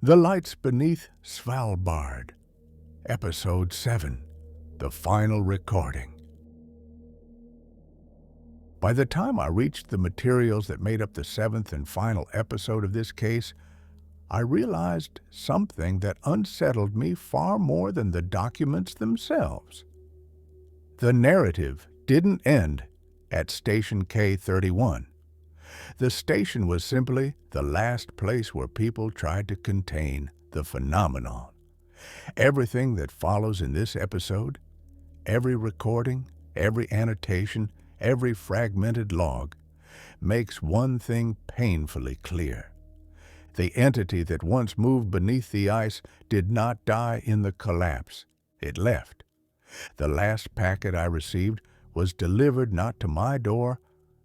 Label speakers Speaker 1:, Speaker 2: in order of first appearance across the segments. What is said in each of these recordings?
Speaker 1: The Lights Beneath Svalbard, Episode 7, The Final Recording. By the time I reached the materials that made up the seventh and final episode of this case, I realized something that unsettled me far more than the documents themselves. The narrative didn't end at Station K31. The station was simply the last place where people tried to contain the phenomenon. Everything that follows in this episode, every recording, every annotation, every fragmented log, makes one thing painfully clear. The entity that once moved beneath the ice did not die in the collapse. It left. The last packet I received was delivered not to my door,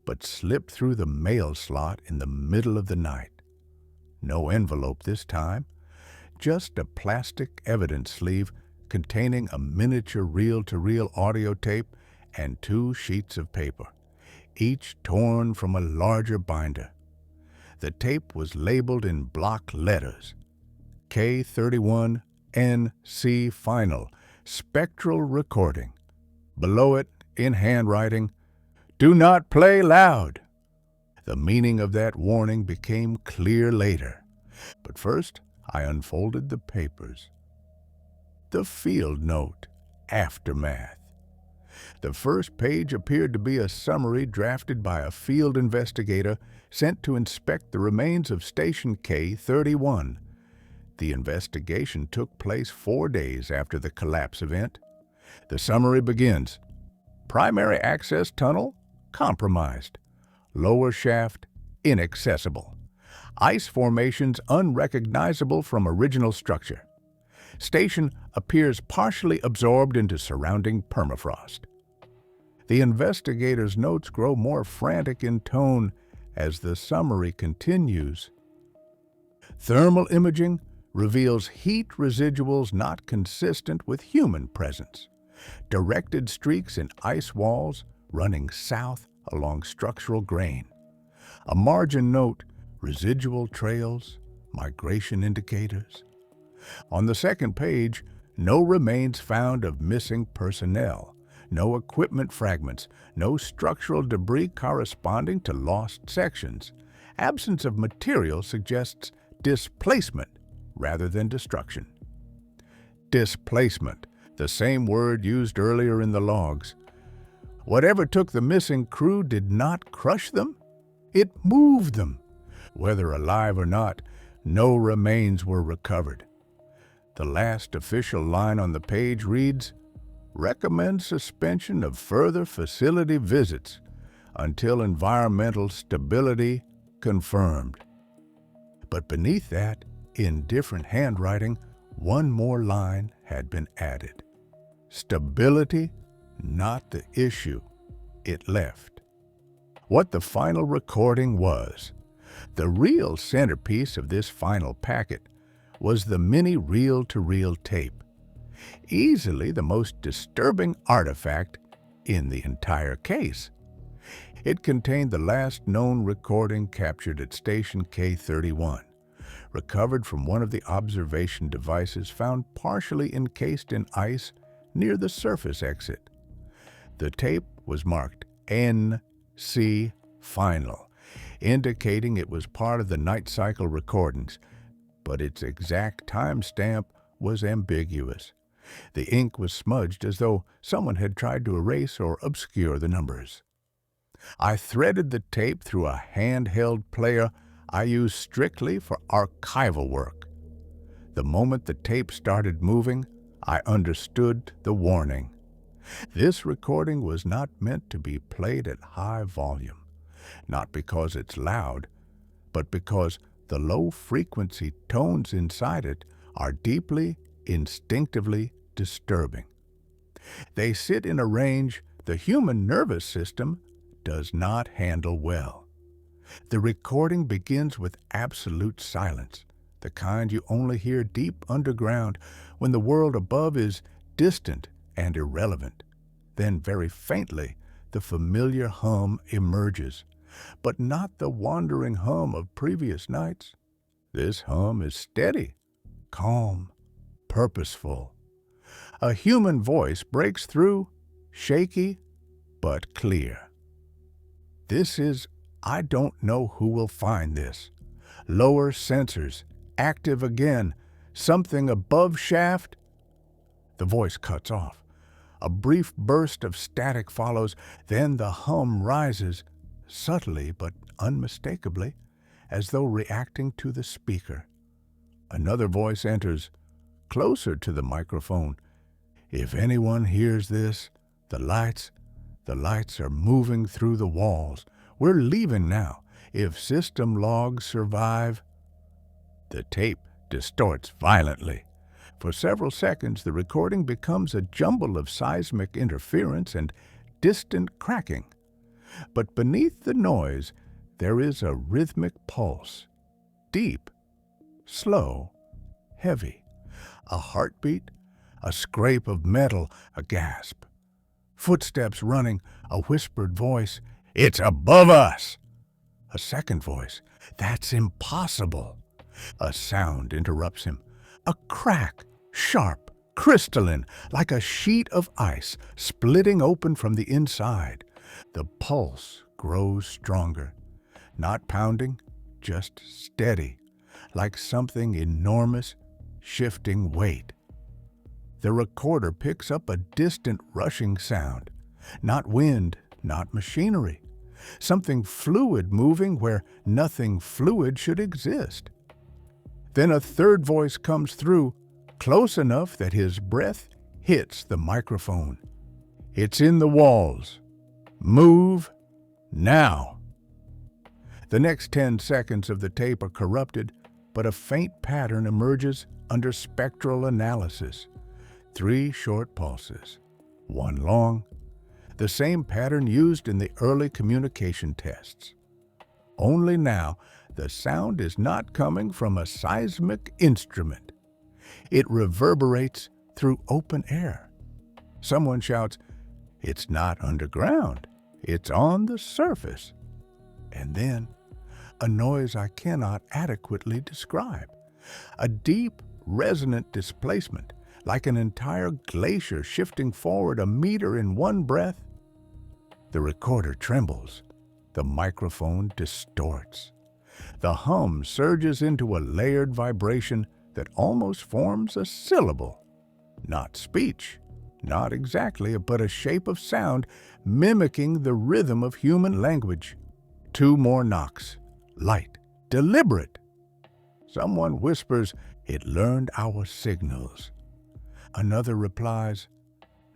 Speaker 1: but slipped through the mail slot in the middle of the night. No envelope this time, just a plastic evidence sleeve containing a miniature reel-to-reel audio tape and 2 sheets of paper, each torn from a larger binder. The tape was labeled in block letters: K31 NC Final, Spectral Recording. Below it, in handwriting, "Do not play loud." The meaning of that warning became clear later. But first, I unfolded the papers. The field note, aftermath. The first page appeared to be a summary drafted by a field investigator sent to inspect the remains of Station K31. The investigation took place 4 days after the collapse event. The summary begins: primary access tunnel compromised. Lower shaft inaccessible. Ice formations unrecognizable from original structure. Station appears partially absorbed into surrounding permafrost. The investigator's notes grow more frantic in tone as the summary continues. Thermal imaging reveals heat residuals not consistent with human presence. Directed streaks in ice walls running south along structural grain. A margin note, residual trails, migration indicators. On the second page, no remains found of missing personnel, no equipment fragments, no structural debris corresponding to lost sections. Absence of material suggests displacement rather than destruction. Displacement, the same word used earlier in the logs. Whatever took the missing crew did not crush them, it moved them. Whether alive or not, no remains were recovered. The last official line on the page reads, "Recommend suspension of further facility visits until environmental stability confirmed." But beneath that, in different handwriting, one more line had been added. Stability, not the issue. It left. What the final recording was, the real centerpiece of this final packet, was the mini reel-to-reel tape. Easily the most disturbing artifact in the entire case. It contained the last known recording captured at Station K31, recovered from one of the observation devices found partially encased in ice near the surface exit. The tape was marked NC Final, indicating it was part of the night cycle recordings, but its exact timestamp was ambiguous. The ink was smudged as though someone had tried to erase or obscure the numbers. I threaded the tape through a handheld player I use strictly for archival work. The moment the tape started moving, I understood the warning. This recording was not meant to be played at high volume, not because it's loud, but because the low-frequency tones inside it are deeply, instinctively disturbing. They sit in a range the human nervous system does not handle well. The recording begins with absolute silence, the kind you only hear deep underground when the world above is distant and irrelevant. Then very faintly, the familiar hum emerges, but not the wandering hum of previous nights. This hum is steady, calm, purposeful. A human voice breaks through, shaky but clear. This is, I don't know who will find this. Lower sensors, active again, something above shaft. The voice cuts off. A brief burst of static follows, then the hum rises, subtly but unmistakably, as though reacting to the speaker. Another voice enters, closer to the microphone. If anyone hears this, the lights are moving through the walls. We're leaving now. If system logs survive. The tape distorts violently. For several seconds, the recording becomes a jumble of seismic interference and distant cracking. But beneath the noise, there is a rhythmic pulse. Deep, slow, heavy. A heartbeat, a scrape of metal, a gasp. Footsteps running, a whispered voice, "It's above us!" A second voice, "That's impossible!" A sound interrupts him. A crack, sharp, crystalline, like a sheet of ice splitting open from the inside. The pulse grows stronger, not pounding, just steady, like something enormous shifting weight. The recorder picks up a distant rushing sound, not wind, not machinery, something fluid moving where nothing fluid should exist. Then a third voice comes through, close enough that his breath hits the microphone. "It's in the walls. Move now." The next 10 seconds of the tape are corrupted, but a faint pattern emerges under spectral analysis. 3 short pulses, 1 long, the same pattern used in the early communication tests. Only now, the sound is not coming from a seismic instrument. It reverberates through open air. Someone shouts, "It's not underground, it's on the surface." And then, a noise I cannot adequately describe. A deep, resonant displacement, like an entire glacier shifting forward a meter in one breath. The recorder trembles. The microphone distorts. The hum surges into a layered vibration that almost forms a syllable. Not speech, not exactly, but a shape of sound mimicking the rhythm of human language. 2 more knocks, light, deliberate. Someone whispers, "It learned our signals." Another replies,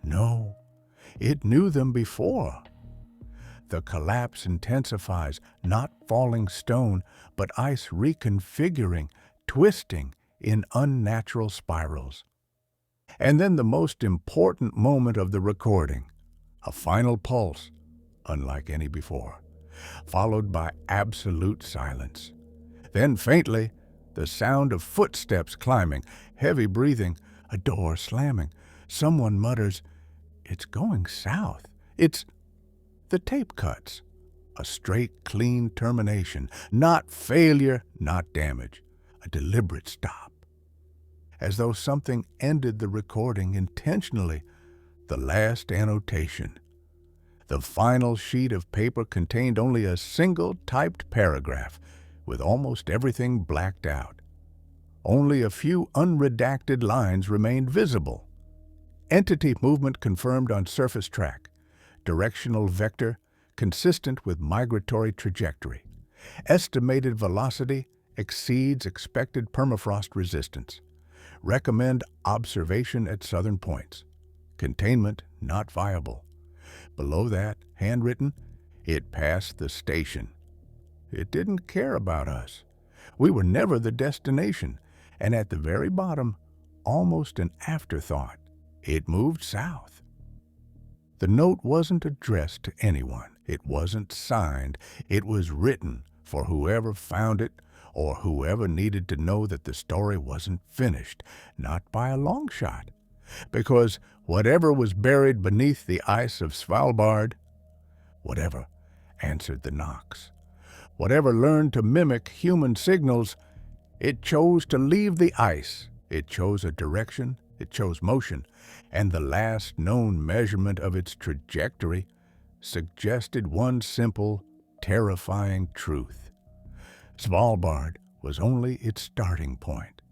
Speaker 1: "No, it knew them before." The collapse intensifies, not falling stone, but ice reconfiguring, twisting in unnatural spirals. And then the most important moment of the recording, a final pulse, unlike any before, followed by absolute silence. Then faintly, the sound of footsteps climbing, heavy breathing, a door slamming. Someone mutters, "It's going south. The tape cuts. A straight, clean termination. Not failure, not damage. A deliberate stop. As though something ended the recording intentionally. The last annotation. The final sheet of paper contained only a single typed paragraph, with almost everything blacked out. Only a few unredacted lines remained visible. Entity movement confirmed on surface track. Directional vector consistent with migratory trajectory. Estimated velocity exceeds expected permafrost resistance. Recommend observation at southern points. Containment not viable. Below that, handwritten, "It passed the station." It didn't care about us. We were never the destination. And at the very bottom, almost an afterthought, it moved south. The note wasn't addressed to anyone. It wasn't signed. It was written for whoever found it or whoever needed to know that the story wasn't finished, not by a long shot. Because whatever was buried beneath the ice of Svalbard, whatever answered the knocks, whatever learned to mimic human signals, it chose to leave the ice It chose a direction, it chose motion, and the last known measurement of its trajectory suggested one simple, terrifying truth. Svalbard was only its starting point.